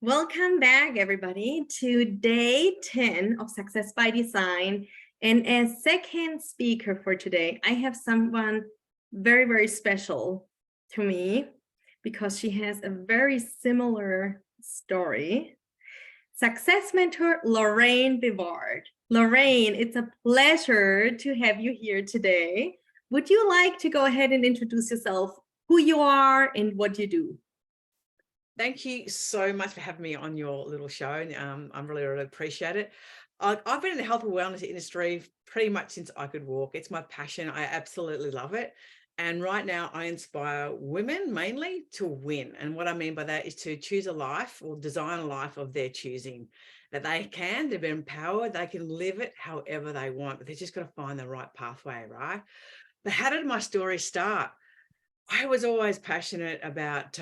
Welcome back, everybody, to day 10 of Success by Design. And as second speaker for today, I have someone very, very special to me because she has a very similar story. Success mentor Lourene Bevaart. Lourene, it's a pleasure to have you here today. Would you like to go ahead and introduce yourself, who you are, and what you do? Thank you so much for having me on your little show. I really appreciate it. I've been in the health and wellness industry pretty much since I could walk. It's my passion. I absolutely love it. And right now I inspire women mainly to win. And what I mean by that is to choose a life or design a life of their choosing, that they've been empowered, they can live it however they want, but they've just got to find the right pathway, right? But how did my story start? I was always passionate about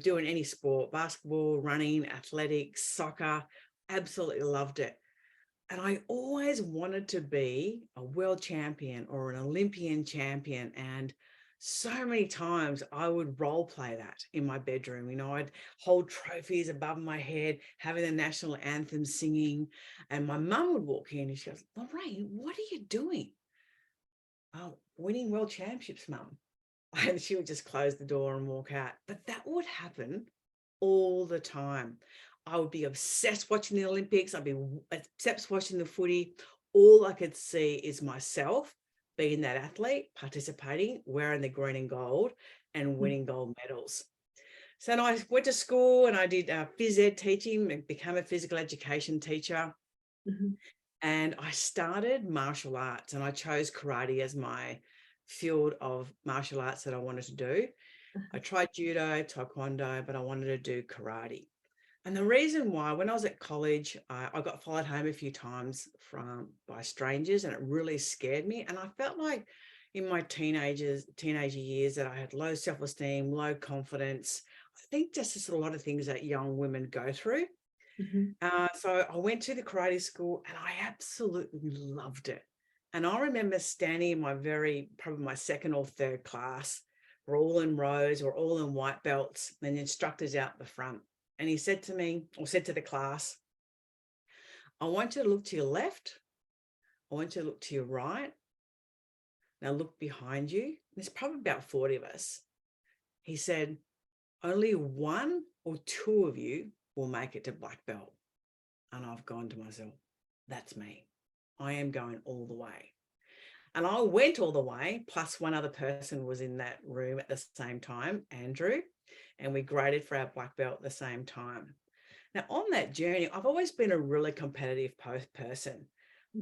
doing any sport, basketball, running, athletics, soccer, absolutely loved it. And I always wanted to be a world champion or an Olympian champion. And so many times I would role play that in my bedroom. I'd hold trophies above my head, having the national anthem singing. And my mum would walk in and she goes, "Lourene, what are you doing?" "Oh, winning world championships, mum." And she would just close the door and walk out. But that would happen all the time. I would be obsessed watching the Olympics. I'd be obsessed watching the footy. All I could see is myself being that athlete, participating, wearing the green and gold and winning gold medals. So then I went to school and I did phys ed teaching and became a physical education teacher. Mhm. And I started martial arts and I chose karate as my field of martial arts that I wanted to do. I tried judo, taekwondo, but I wanted to do karate. And the reason why, when I was at college, I got followed home a few times by strangers, and it really scared me. And I felt like in my teenager years that I had low self-esteem, low confidence. I think just a lot of things that young women go through. Mhm. So I went to the karate school and I absolutely loved it. And I remember standing in probably my second or third class. We're all in rows, we're all in white belts, and the instructor's out the front. And he said to me, or said to the class, "I want you to look to your left. I want you to look to your right. Now look behind you." There's probably about 40 of us. He said, "Only one or two of you will make it to black belt." And I've gone to myself, that's me. I am going all the way. And I went all the way, plus one other person was in that room at the same time, Andrew, and we graded for our black belt at the same time. Now, on that journey, I've always been a really competitive person,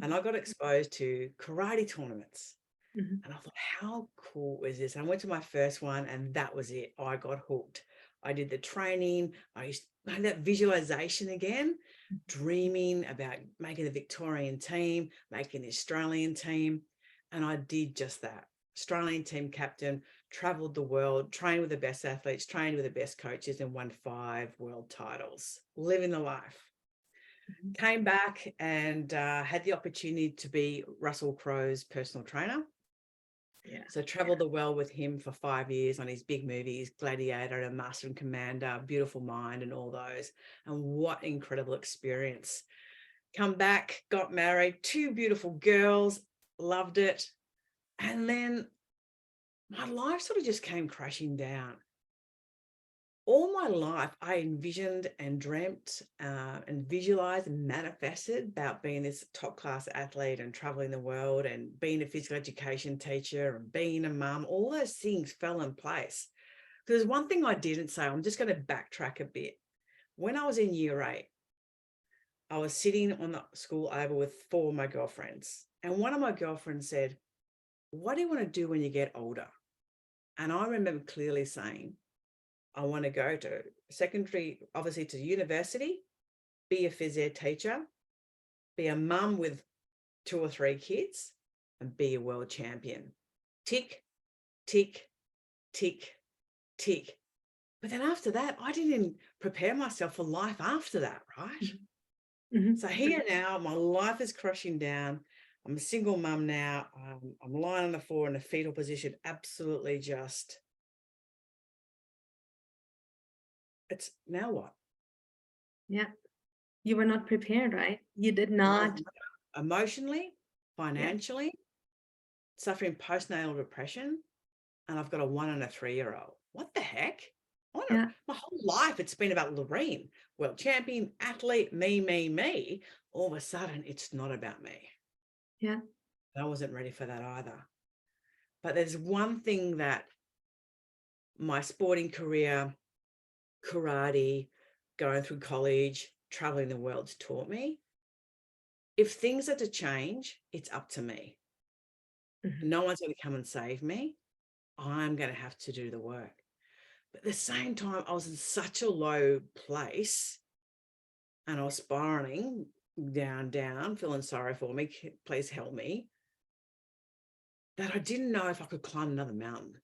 and I got exposed to karate tournaments. Mhm. And I thought, how cool is this? And I went to my first one, and that was it. I got hooked. I did the training. I had that visualization again, dreaming about making the Victorian team, making the Australian team. And I did just that. Australian team captain, traveled the world, trained with the best athletes, trained with the best coaches, and won 5 world titles, living the life. Mhm. Came back and had the opportunity to be Russell Crowe's personal trainer. Yeah. So traveled the world with him for 5 years on his big movies, Gladiator and Master and Commander, Beautiful Mind and all those. And what incredible experience. Come back, got married, 2 beautiful girls, loved it. And then my life sort of just came crashing down. All my life, I envisioned and dreamt and visualized and manifested about being this top class athlete and traveling the world and being a physical education teacher and being a mum. All those things fell in place. There's one thing I didn't say. I'm just going to backtrack a bit. When I was in year 8, I was sitting on the school oval with 4 of my girlfriends. And one of my girlfriends said, "What do you want to do when you get older?" And I remember clearly saying, "I want to go to secondary, obviously to university, be a phys ed teacher, be a mum with 2 or 3 kids, and be a world champion." Tick, tick, tick, tick. But then after that, I didn't prepare myself for life after that, right? Mhm. Mhm. So here now, my life is crushing down. I'm a single mum now. I'm lying on the floor in a fetal position, absolutely just, it's now what? Yeah. You were not prepared, right? You did I not. wasn't emotionally, financially, suffering postnatal depression, and I've got a 1 and a 3-year-old. What the heck? Yeah. My whole life it's been about Lourene, world champion, athlete, me. All of a sudden, it's not about me. Yeah. I wasn't ready for that either. But there's one thing that my sporting career, karate, going through college, traveling the world's taught me. If things are to change, it's up to me. Mhm. No one's going to come and save me. I'm going to have to do the work. But at the same time, I was in such a low place and I was spiraling down, feeling sorry for me. Please help me. That I didn't know if I could climb another mountain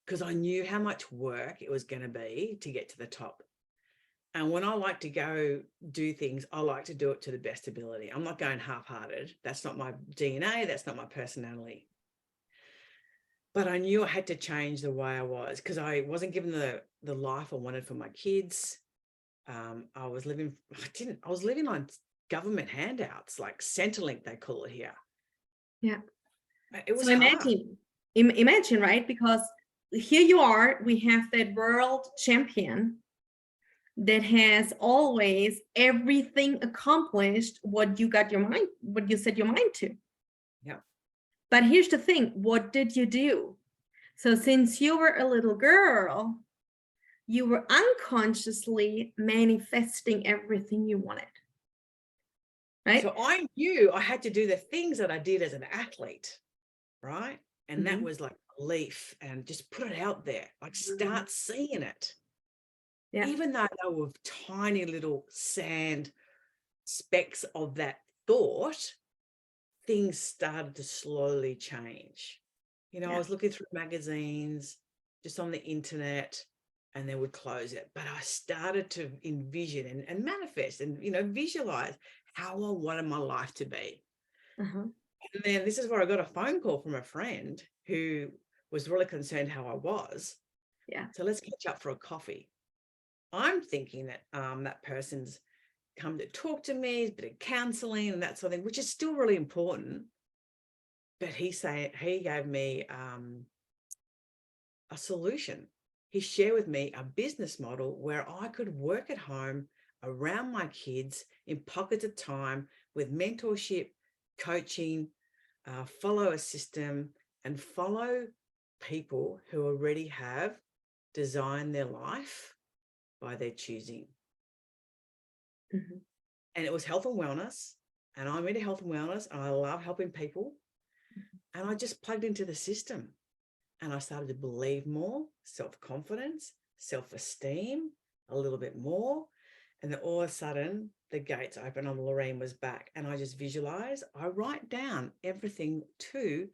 because I knew how much work it was going to be to get to the top. And when I like to go do things, I like to do it to the best ability. I'm not going half-hearted. That's not my DNA. That's not my personality. But I knew I had to change the way I was because I wasn't given the life I wanted for my kids. I was living on government handouts, like Centrelink, they call it here. Yeah. It was So hard. imagine, right? Because here you are, we have that world champion that has always everything accomplished what you set your mind to. Yeah. But here's the thing, what did you do? So since you were a little girl, you were unconsciously manifesting everything you wanted, right? So I knew I had to do the things that I did as an athlete, right? And that was like belief and just put it out there, like start seeing it. Yeah. Even though they were tiny little sand specks of that thought, things started to slowly change. I was looking through magazines, just on the internet, and they would close it. But I started to envision and manifest and, visualize how I wanted my life to be. And then this is where I got a phone call from a friend who was really concerned how I was. Yeah. So let's catch up for a coffee. I'm thinking that that person's come to talk to me, a bit of counseling and that sort of thing, which is still really important. But he gave me a solution. He shared with me a business model where I could work at home around my kids in pockets of time with mentorship, coaching, follow a system and follow people who already have designed their life by their choosing. And it was health and wellness. And I'm into health and wellness and I love helping people. And I just plugged into the system and I started to believe more, self-confidence, self-esteem, a little bit more. And then all of a sudden the gates open and Lourene was back. And I just visualize, I write down everything to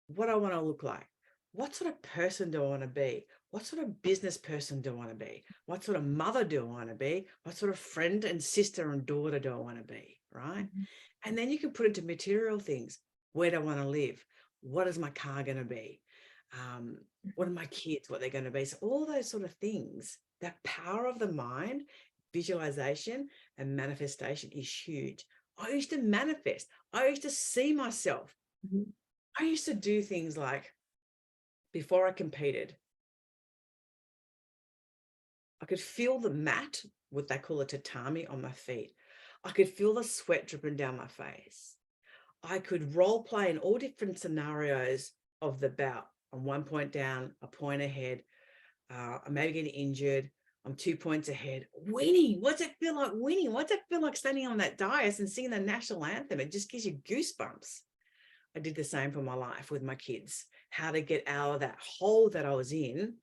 what I want to look like. What sort of person do I want to be? What sort of business person do I want to be? What sort of mother do I want to be? What sort of friend and sister and daughter do I want to be? Right. And then you can put into material things. Where do I want to live? What is my car going to be? What are my kids? What they're going to be? So all those sort of things, that power of the mind, visualization and manifestation is huge. I used to manifest. I used to see myself. I used to do things like before I competed, I could feel the mat, what they call a tatami, on my feet. I could feel the sweat dripping down my face. I could role play in all different scenarios of the bout. I'm 1 point down, a point ahead. I'm maybe getting injured. I'm 2 points ahead. Winning. What's it feel like winning? What's it feel like standing on that dais and singing the national anthem? It just gives you goosebumps. I did the same for my life with my kids, how to get out of that hole that I was in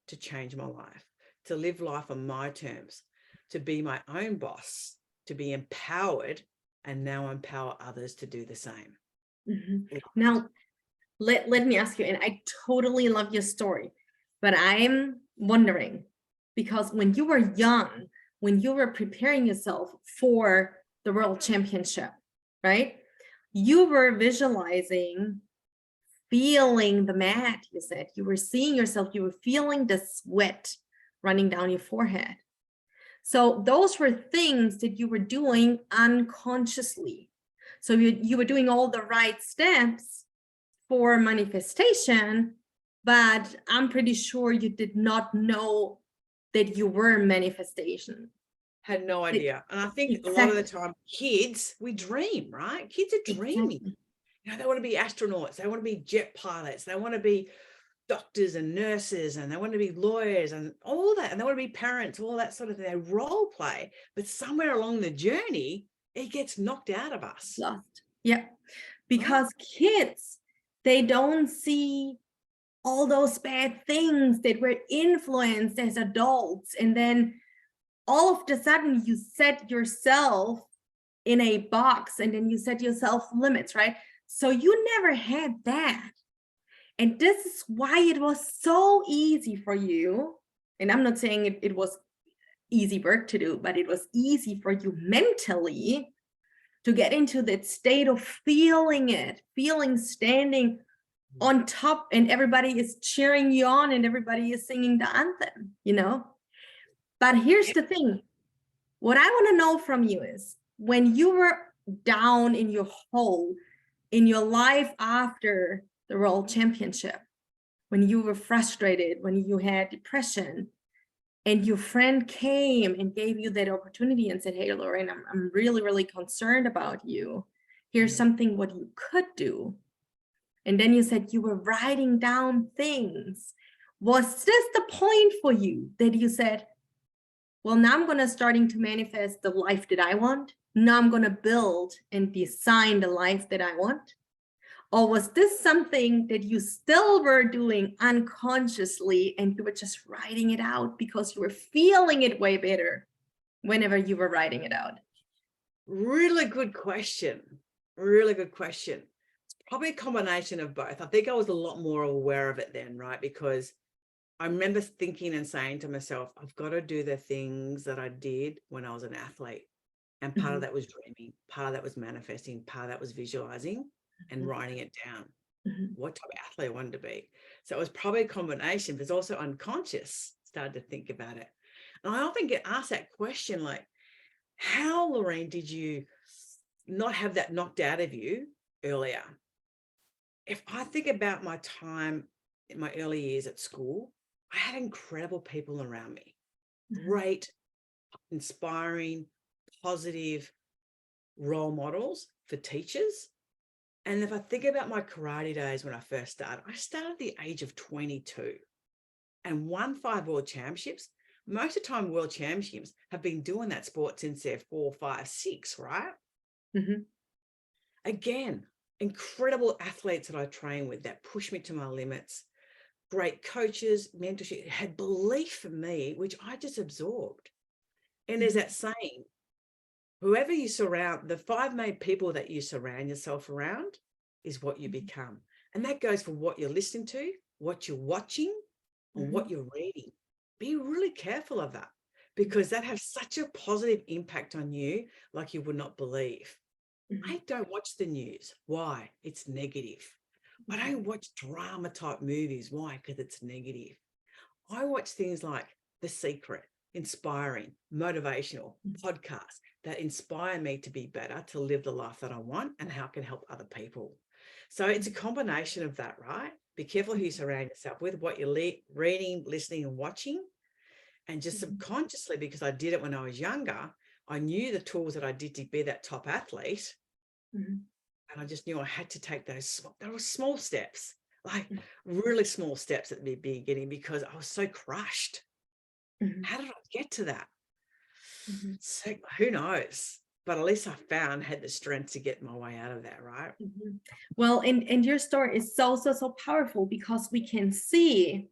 to change my life, to live life on my terms, to be my own boss, to be empowered, and now empower others to do the same. Now, let me ask you, and I totally love your story, but I'm wondering, because when you were young, when you were preparing yourself for the world championship, right? You were visualizing, feeling the mat, you said. You were seeing yourself, you were feeling the sweat running down your forehead. So those were things that you were doing unconsciously. So you were doing all the right steps for manifestation, but I'm pretty sure you did not know that you were manifestation. Had no idea. And I think a lot of the time, kids, we dream, right? Kids are dreaming. Exactly. You know, they want to be astronauts, they want to be jet pilots, they want to be doctors and nurses, and they want to be lawyers and all that, and they want to be parents, all that sort of thing. They role play, but somewhere along the journey, it gets knocked out of us. Lost. Yeah. Because kids, they don't see all those bad things that were influenced as adults. And then all of a sudden you set yourself in a box, and then you set yourself limits, right? So you never had that. And this is why it was so easy for you. And I'm not saying it was easy work to do, but it was easy for you mentally to get into that state of feeling standing on top, and everybody is cheering you on and everybody is singing the anthem, you know? But here's the thing. What I want to know from you is, when you were down in your hole in your life after the world championship, when you were frustrated, when you had depression, and your friend came and gave you that opportunity and said, hey, Lourene, I'm really, really concerned about you. Here's something what you could do. And then you said you were writing down things. Was this the point for you that you said, well, now I'm going to starting to manifest the life that I want. Now I'm going to build and design the life that I want? Or was this something that you still were doing unconsciously and you were just writing it out because you were feeling it way better whenever you were writing it out? Really good question. Really good question. It's probably a combination of both. I think I was a lot more aware of it then, right? Because I remember thinking and saying to myself, I've got to do the things that I did when I was an athlete. And part of that was dreaming, part of that was manifesting, part of that was visualizing and writing it down. What type of athlete I wanted to be. So it was probably a combination, but it's also unconscious, started to think about it. And I often get asked that question, like, how, Lourene, did you not have that knocked out of you earlier? If I think about my time in my early years at school, I had incredible people around me, great, inspiring, positive role models for teachers. And if I think about my karate days when I first started, I started at the age of 22 and won 5 world championships. Most of the time, world championships have been doing that sport since they're 4, 5, 6, right? Again, incredible athletes that I train with that push me to my limits, great coaches, mentorship, had belief in me, which I just absorbed. And there's that saying, whoever you surround, the 5 main people that you surround yourself around is what you become. And that goes for what you're listening to, what you're watching, and what you're reading. Be really careful of that, because that has such a positive impact on you like you would not believe. I don't watch the news. Why? It's negative. I don't watch drama type movies. Why? Because it's negative. I watch things like The Secret, inspiring, motivational podcasts that inspire me to be better, to live the life that I want, and how I can help other people. So it's a combination of that, right? Be careful who you surround yourself with, what you're reading, listening, and watching. And just subconsciously, because I did it when I was younger, I knew the tools that I did to be that top athlete. And I just knew I had to take those, there were small steps, like really small steps at the beginning, because I was so crushed. How did I get to that? So who knows? But at least I had the strength to get my way out of that, right? Well, and your story is so powerful, because we can see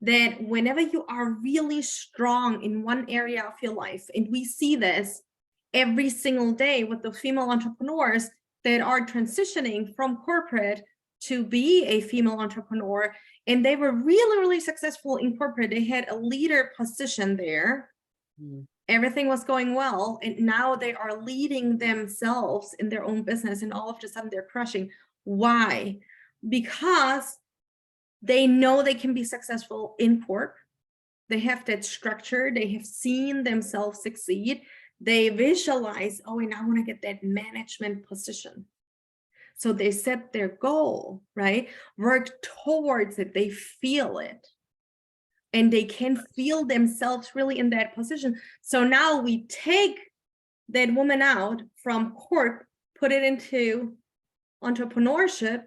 that whenever you are really strong in one area of your life, and we see this every single day with the female entrepreneurs that are transitioning from corporate to be a female entrepreneur, and they were really successful in corporate. They had a leader position there. Everything was going well, and now they are leading themselves in their own business, and all of a sudden they're crushing. Why? Because they know they can be successful in corp, They have that structure. They have seen themselves succeed. They visualize, oh, and I want to get that management position. So they set their goal, right? Work towards it. They feel it. And they can feel themselves really in that position. So now we take that woman out from court, put it into entrepreneurship,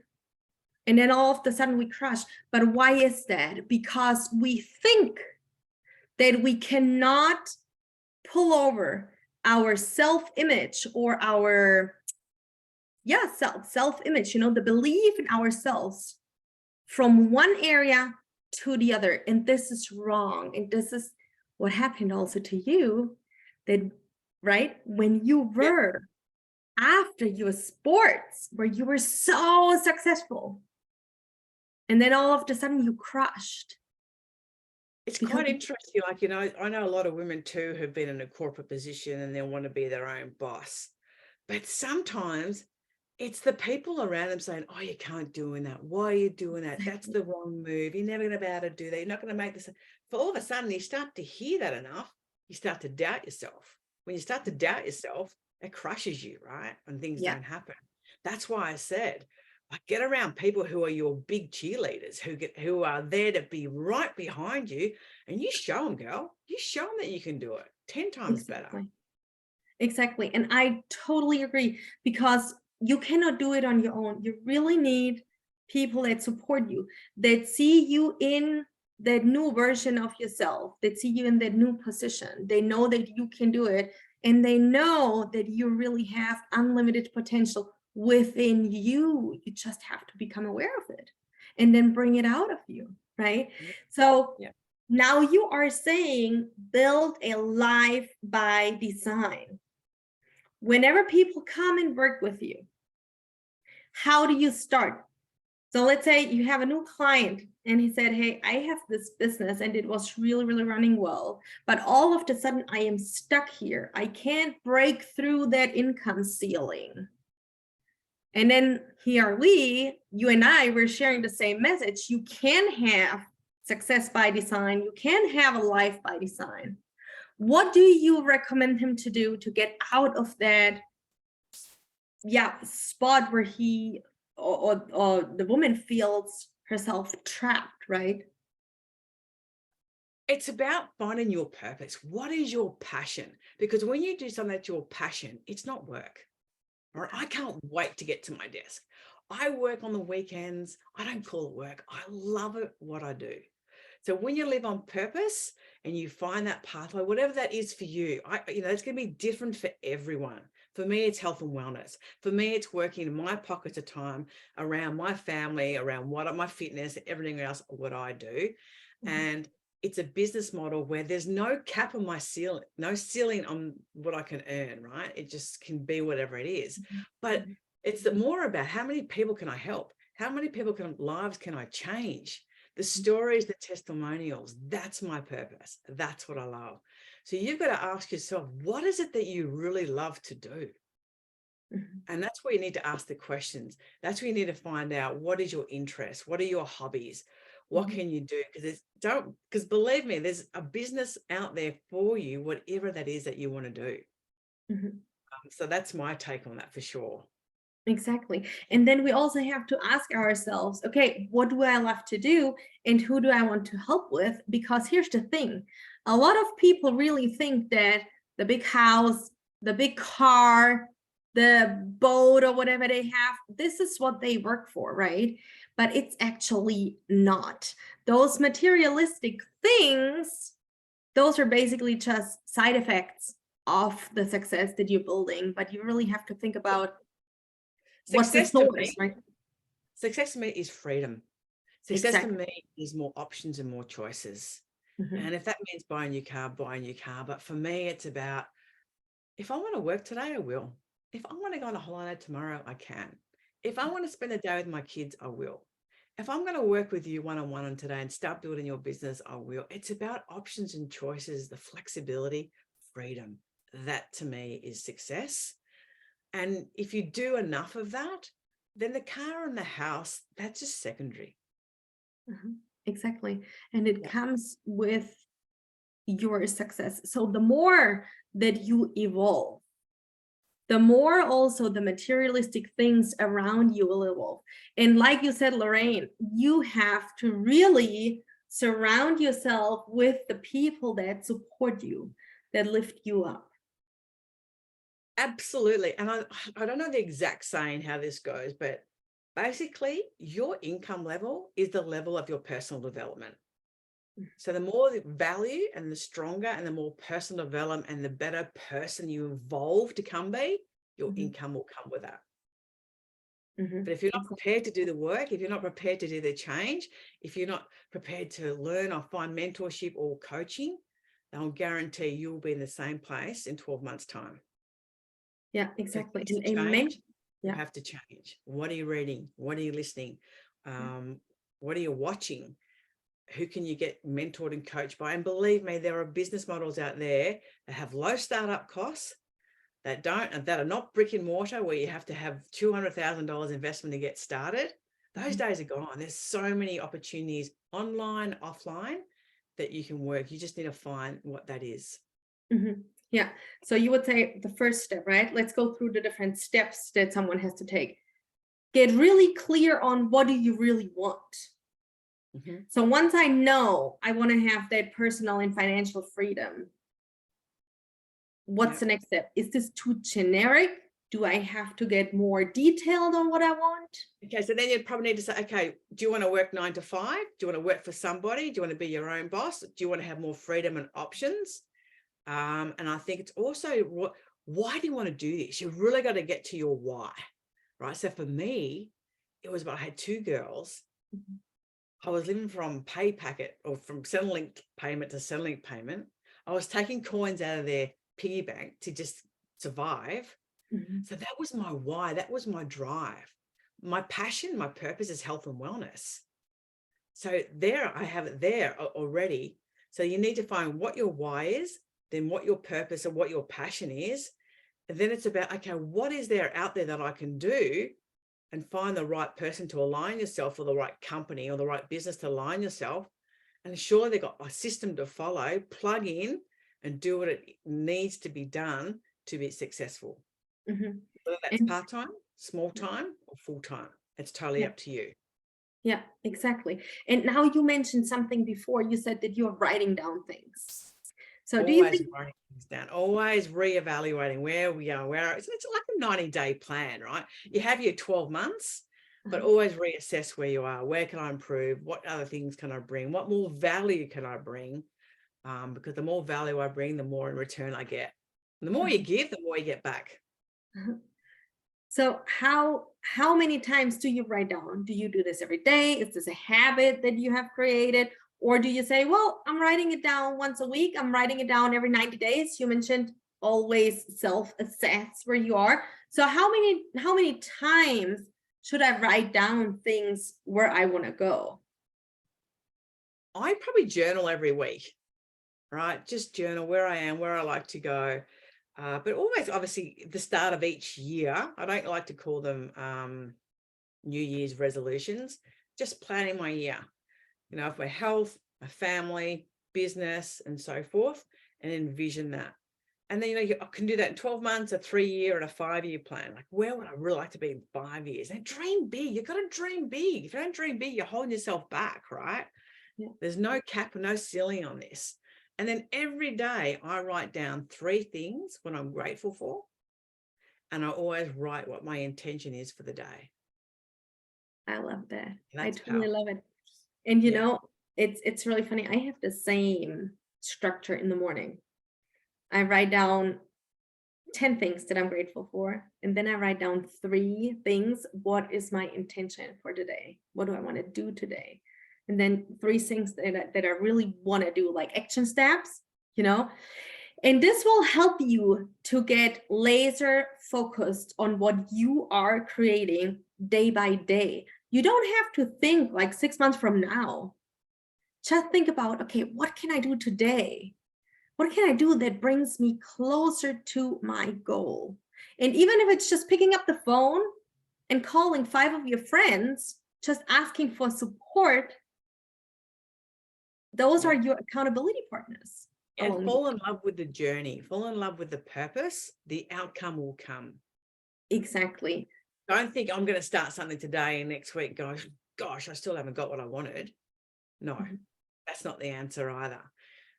and then all of a sudden we crash. But why is that? Because we think that we cannot pull over our self-image or our self-image, the belief in ourselves from one area to the other. And this is wrong. And this is what happened also to you, that right when you were after your sports where you were so successful, and then all of a sudden you crushed. It's quite interesting. Like, I know a lot of women too who've been in a corporate position and they want to be their own boss. But sometimes it's the people around them saying, oh, you can't do that. Why are you doing that? That's the wrong move. You're never going to be able to do that. You're not going to make this. For all of a sudden, you start to hear that enough, you start to doubt yourself. When you start to doubt yourself, it crushes you, right? And things don't happen. That's why I said, like, get around people who are your big cheerleaders, who are there to be right behind you, and you show them, girl. You show them that you can do it 10 times better. Exactly. And I totally agree, because you cannot do it on your own. You really need people that support you, that see you in that new version of yourself, that see you in that new position. They know that you can do it, and they know that you really have unlimited potential within you. You just have to become aware of it and then bring it out of you, right? So now you are saying build a life by design. Whenever people come and work with you, how do you start? So let's say you have a new client and he said, hey, I have this business and it was really, really running well, but all of a sudden I am stuck here. I can't break through that income ceiling. And then here you and I, we're sharing the same message. You can have success by design. You can have a life by design. What do you recommend him to do to get out of that spot where he or the woman feels herself trapped, right? It's about finding your purpose. What is your passion? Because when you do something that's your passion, it's not work. Or I can't wait to get to my desk. I work on the weekends. I don't call it work. I love it, what I do. So when you live on purpose and you find that pathway, whatever that is for you, it's going to be different for everyone. For me, it's health and wellness. For me, it's working in my pockets of time around my family, around my fitness, everything else, what I do. And it's a business model where there's no cap on my ceiling, no ceiling on what I can earn, right? It just can be whatever it is. But it's more about how many people can I help? How many lives can I change? The stories, the testimonials, that's my purpose. That's what I love. So you've got to ask yourself, what is it that you really love to do? And that's where you need to ask the questions. That's where you need to find out, what is your interest? What are your hobbies? What can you do? Because believe me, there's a business out there for you, whatever that is that you want to do. So that's my take on that for sure. Exactly. And then we also have to ask ourselves, okay, what do I love to do? And who do I want to help with? Because here's the thing. A lot of people really think that the big house, the big car, the boat or whatever they have, this is what they work for, right? But it's actually not. Those materialistic things, those are basically just side effects of the success that you're building. But you really have to think about Success to me, right? Success to me is freedom. Success to me is more options and more choices. And if that means buy a new car, buy a new car. But for me, it's about, if I want to work today, I will. If I want to go on a holiday tomorrow, I can. If I want to spend a day with my kids, I will. If I'm going to work with you one-on-one on today and start building your business, I will. It's about options and choices, the flexibility, freedom. That to me is success. And if you do enough of that, then the car and the house, that's just secondary. Exactly. And it comes with your success. So the more that you evolve, the more also the materialistic things around you will evolve. And like you said, Lourene, you have to really surround yourself with the people that support you, that lift you up. Absolutely. And I don't know the exact saying how this goes, but basically your income level is the level of your personal development. So the more value and the stronger and the more personal development and the better person you evolve to come be, your income will come with that. But if you're not prepared to do the work, if you're not prepared to do the change, if you're not prepared to learn or find mentorship or coaching, I'll guarantee you'll be in the same place in 12 months' time. Yeah, exactly. So you have to change. What are you reading? What are you listening? What are you watching? Who can you get mentored and coached by? And believe me, there are business models out there that have low startup costs, that are not brick and mortar, where you have to have $200,000 investment to get started. Those days are gone. There's so many opportunities online, offline, that you can work. You just need to find what that is. Yeah. So you would say the first step, right? Let's go through the different steps that someone has to take. Get really clear on what do you really want. So once I know I want to have that personal and financial freedom, what's the next step? Is this too generic? Do I have to get more detailed on what I want? Okay, so then you'd probably need to say, okay, do you want to work 9 to 5? Do you want to work for somebody? Do you want to be your own boss? Do you want to have more freedom and options? And I think it's also, why do you want to do this? You've really got to get to your why, right? So for me, it was about, I had 2 girls. I was living from pay packet, or from Centrelink payment to Centrelink payment. I was taking coins out of their piggy bank to just survive. So that was my why. That was my drive. My passion, my purpose is health and wellness. So there, I have it there already. So you need to find what your why is, then what your purpose and what your passion is. And then it's about, okay, what is there out there that I can do, and find the right person to align yourself, or the right company or the right business to align yourself, and ensure they've got a system to follow, plug in and do what it needs to be done to be successful. Whether that's part-time, small time, or full-time, it's totally up to you. Yeah, exactly. And now you mentioned something before. You said that you're writing down things. So do you think, writing things down, always reevaluating where we are, it's like a 90-day plan, right? You have your 12 months, but always reassess where you are. Where can I improve? What other things can I bring? What more value can I bring? Because the more value I bring, the more in return I get. And the more you give, the more you get back. So how many times do you write down? Do you do this every day? Is this a habit that you have created? Or do you say, well, I'm writing it down once a week. I'm writing it down every 90 days. You mentioned always self-assess where you are. So how many times should I write down things where I want to go? I probably journal every week, right? Just journal where I am, where I like to go. But always, obviously, the start of each year, I don't like to call them New Year's resolutions, just planning my year, you know, for my health, my family, business, and so forth, and envision that. And then, you know, I can do that in 12 months, a 3-year, and a 5-year plan. Like, where would I really like to be in 5 years? And dream big. You've got to dream big. If you don't dream big, you're holding yourself back, right? Yeah. There's no cap, no ceiling on this. And then every day I write down 3 things what I'm grateful for. And I always write what my intention is for the day. I love that. I totally love it. And you know, it's really funny. I have the same structure in the morning. I write down 10 things that I'm grateful for. And then I write down 3 things. What is my intention for today? What do I want to do today? And then 3 things that I really want to do, like action steps, you know. And this will help you to get laser focused on what you are creating day by day. You don't have to think like 6 months from now. Just think about, okay, what can I do today? What can I do that brings me closer to my goal? And even if it's just picking up the phone and calling 5 of your friends, just asking for support, those are your accountability partners. And fall in love with the journey, fall in love with the purpose, the outcome will come. Exactly. Don't think I'm going to start something today and next week gosh, I still haven't got what I wanted. No, that's not the answer either.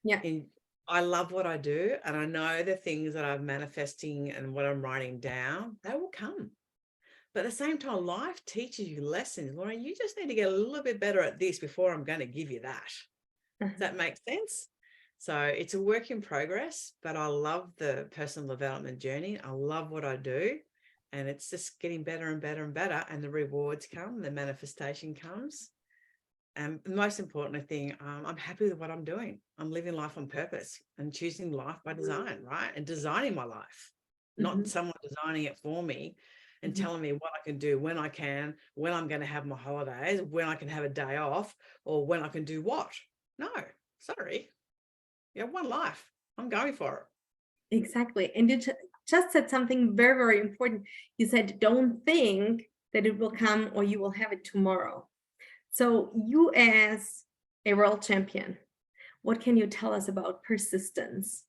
Yeah. And I love what I do, and I know the things that I'm manifesting and what I'm writing down, they will come. But at the same time, life teaches you lessons. Lourene, you just need to get a little bit better at this before I'm going to give you that. Does that make sense? So it's a work in progress, but I love the personal development journey. I love what I do, and it's just getting better and better and better, and the rewards come, the manifestation comes. And the most important thing, I'm happy with what I'm doing. I'm living life on purpose and choosing life by design, right? And designing my life, not someone designing it for me and telling me what I can do, when I can, when I'm going to have my holidays, when I can have a day off, or when I can do what. No, sorry. You have one life. I'm going for it. Exactly. And you just said something very, very important. You said, don't think that it will come or you will have it tomorrow. So you as a world champion, what can you tell us about persistence?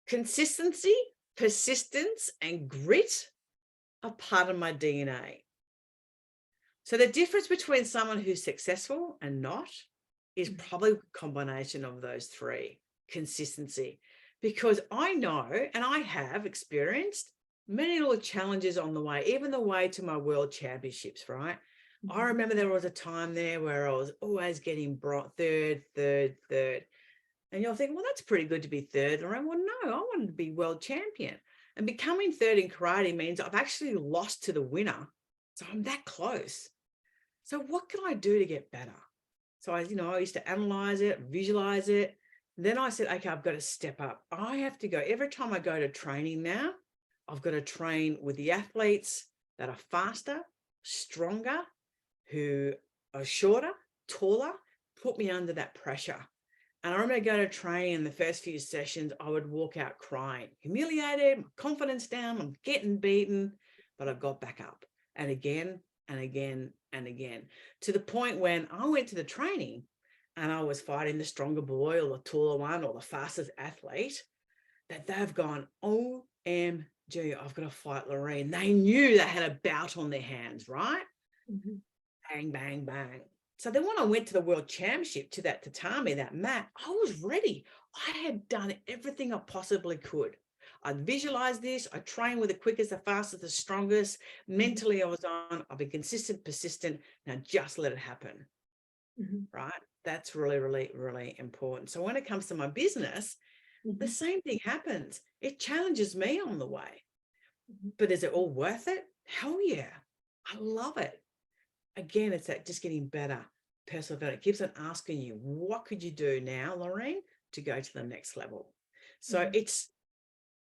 Consistency, persistence, and grit are part of my DNA. So the difference between someone who's successful and not is probably a combination of those three. Consistency, because I know, and I have experienced many little challenges on the way, even the way to my world championships, right? I remember there was a time there where I was always getting third. And you'll think, well, that's pretty good to be third. Well, no, I wanted to be world champion. And becoming third in karate means I've actually lost to the winner. So I'm that close. So what can I do to get better? So I used to analyze it, visualize it. Then I said, okay, I've got to step up. I have to go. Every time I go to training now, I've got to train with the athletes that are faster, stronger, who are shorter, taller, put me under that pressure. And I remember going to train in the first few sessions, I would walk out crying, humiliated, my confidence down, I'm getting beaten, but I got back up and again and again and again, to the point when I went to the training and I was fighting the stronger boy or the taller one or the fastest athlete, that they've gone, OMG, I've got to fight Lourene. They knew they had a bout on their hands, right? Bang, bang, bang. So then when I went to the world championship, to that tatami, that mat, I was ready. I had done everything I possibly could. I visualized this. I trained with the quickest, the fastest, the strongest. Mentally, I was on. I'll be consistent, persistent. Now just let it happen. Right? That's really, really, really important. So when it comes to my business, the same thing happens. It challenges me on the way. But is it all worth it? Hell yeah. I love it. Again, it's that just getting better. Personal development keeps on asking you, what could you do now, Lourene, to go to the next level? So it's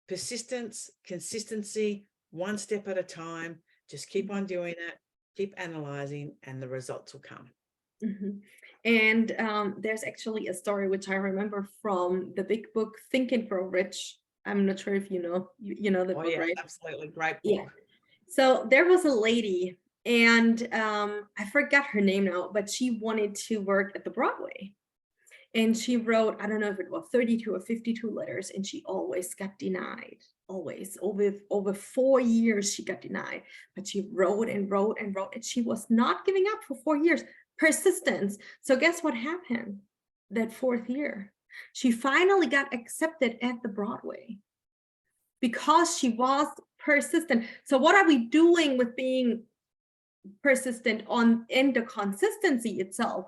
persistence, consistency, one step at a time. Just keep on doing it, keep analyzing, and the results will come. And there's actually a story which I remember from the big book Think and Grow Rich. I'm not sure if you know the book, yeah, right? Absolutely, great book. Yeah. So there was a lady, and I forgot her name now, but she wanted to work at the Broadway. And she wrote, I don't know if it was 32 or 52 letters, and she always got denied. Always. Over 4 years, she got denied. But she wrote and wrote and wrote, and she was not giving up for 4 years. Persistence. So guess what happened that 4th year? She finally got accepted at the Broadway because she was persistent. So what are we doing with being persistent in the consistency itself?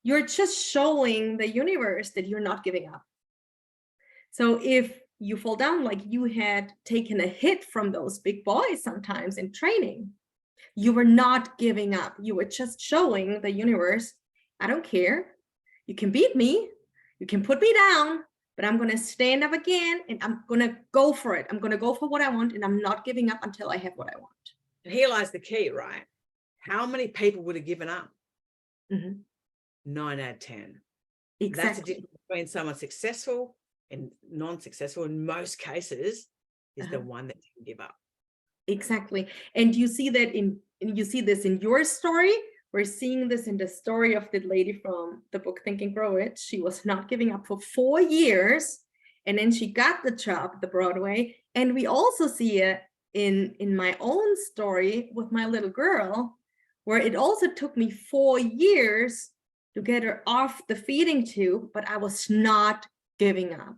You're just showing the universe that you're not giving up. So if you fall down, like you had taken a hit from those big boys sometimes in training, you were not giving up. You were just showing the universe, I don't care. You can beat me, you can put me down, but I'm going to stand up again and I'm going to go for it. I'm going to go for what I want, and I'm not giving up until I have what I want. And here lies the key, right? How many people would have given up? 9 out of 10. Exactly. That's the difference between someone successful and non-successful in most cases is the one that didn't give up. Exactly. And you see that you see this in your story, we're seeing this in the story of the lady from the book Think and Grow It. She was not giving up for 4 years, and then she got the job at the Broadway. And we also see it in my own story with my little girl, where it also took me 4 years to get her off the feeding tube, but I was not giving up.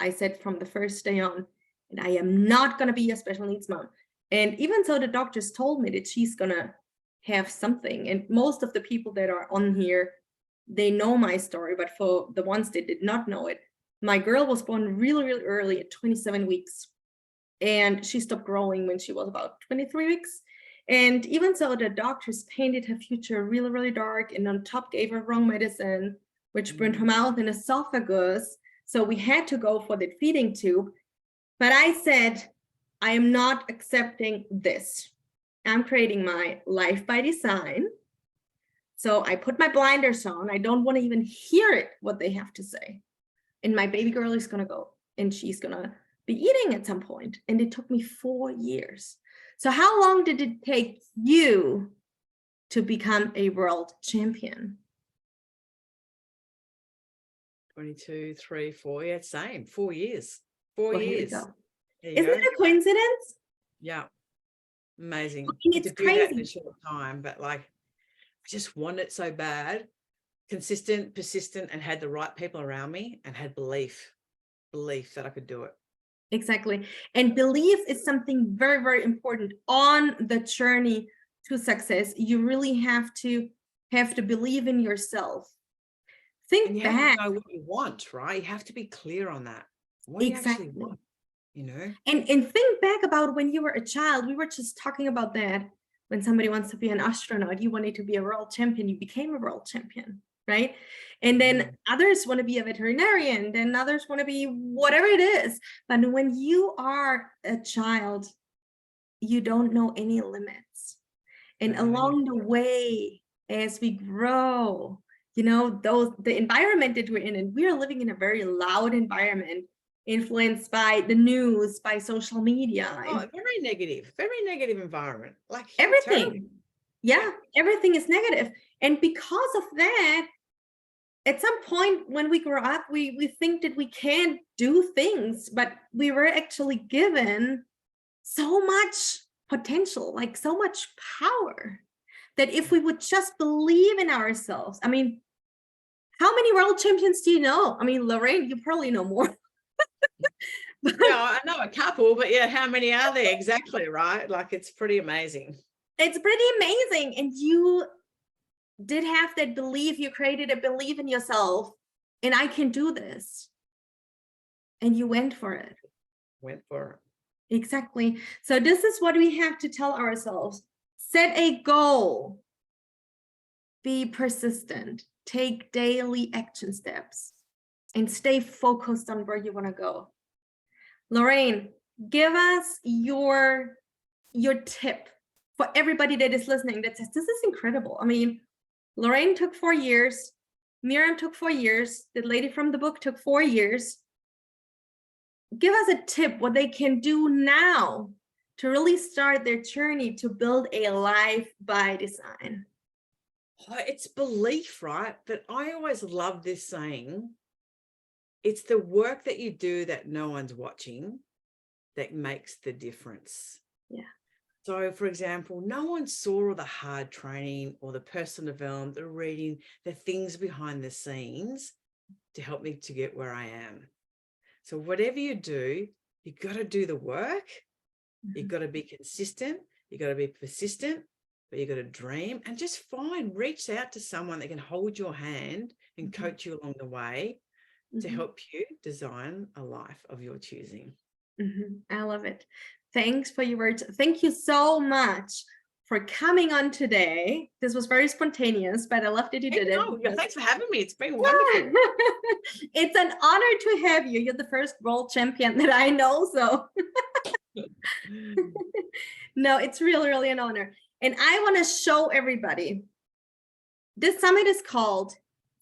I said from the first day on, and I am not going to be a special needs mom. And even so, the doctors told me that she's going to have something. And most of the people that are on here, they know my story, but for the ones that did not know it, my girl was born really, really early at 27 weeks. And she stopped growing when she was about 23 weeks. And even so, the doctors painted her future really, really dark, and on top gave her wrong medicine, which burned her mouth and esophagus. So we had to go for the feeding tube. But I said, I am not accepting this. I'm creating my life by design. So I put my blinders on. I don't want to even hear it, what they have to say. And my baby girl is going to go, and she's going to be eating at some point. And it took me 4 years. So how long did it take you to become a world champion? 22, 3, 4. Yeah, same. 4 years. 4 Well, years. here we go. There you Isn't go. it a coincidence? Yeah. Amazing. It's to do that in a crazy. short time, but like I just wanted it so bad. Consistent, persistent, and had the right people around me, and had belief that I could do it. Exactly. And belief is something very, very important on the journey to success. You really have to believe in yourself. And Think you back. have to know what you want, right? You have to be clear on that. What do you actually Exactly. want? You know? And think back about when you were a child. We were just talking about that. When somebody wants to be an astronaut, you wanted to be a world champion, you became a world champion, right? And then others want to be a veterinarian, then others want to be whatever it is. But when you are a child, you don't know any limits. And along the way, as we grow, you know, the environment that we're in, and we're living in a very loud environment, influenced by the news, by social media. Oh, very negative environment. Like everything. Yeah, everything is negative. And because of that, at some point when we grow up, we think that we can't do things, but we were actually given so much potential, like so much power, that if we would just believe in ourselves. I mean, how many world champions do you know? I mean, Lourene, you probably know more. Yeah, I know a couple, but yeah, how many are there exactly, right? Like, it's pretty amazing. It's pretty amazing. And you did have that belief. You created a belief in yourself, and I can do this. And you went for it. Exactly. So this is what we have to tell ourselves. Set a goal. Be persistent. Take daily action steps. And stay focused on where you want to go. Lourene, give us your tip for everybody that is listening that says, this is incredible. I mean, Lourene took 4 years. Miriam took 4 years. The lady from the book took 4 years. Give us a tip what they can do now to really start their journey to build a life by design. Oh, it's belief, right? But I always love this saying, it's the work that you do that no one's watching that makes the difference. Yeah. So, for example, no one saw all the hard training or the personal development, the reading, the things behind the scenes to help me to get where I am. So whatever you do, you've got to do the work. You've got to be consistent. You've got to be persistent, but you've got to dream and just reach out to someone that can hold your hand and coach you along the way to help you design a life of your choosing. I love it. Thanks for your words. Thank you so much for coming on today. This was very spontaneous, but I love that you did it. Oh, thanks for having me. It's been wonderful. It's an honor to have you. You're the first world champion that I know. So no, it's really, really an honor. And I want to show everybody. This summit is called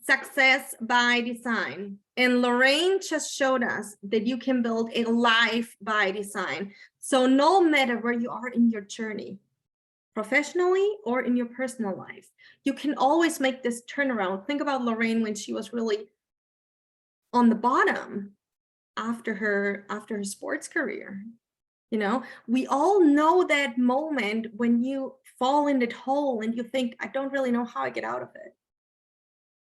Success by Design. And Lourene just showed us that you can build a life by design. So no matter where you are in your journey, professionally or in your personal life. You can always make this turnaround. Think about Lourene when she was really on the bottom after her sports career. You know, we all know that moment when you fall in that hole and you think, I don't really know how I get out of it.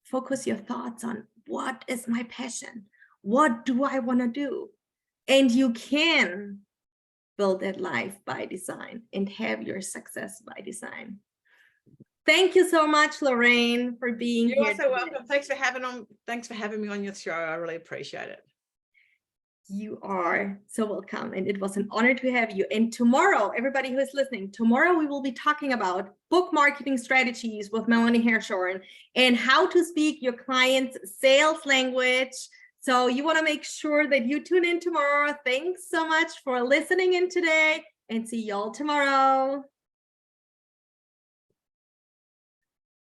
Focus your thoughts on what is my passion? What do I want to do? And you can build that life by design and have your success by design. Thank you so much, Lourene, for being here. You're also welcome. Thanks for having me on your show. I really appreciate it. You are so welcome, and it was an honor to have you. And tomorrow, everybody who is listening, tomorrow we will be talking about book marketing strategies with Melanie Hershorn and how to speak your client's sales language. So you want to make sure that you tune in tomorrow. Thanks so much for listening in today, and see y'all tomorrow.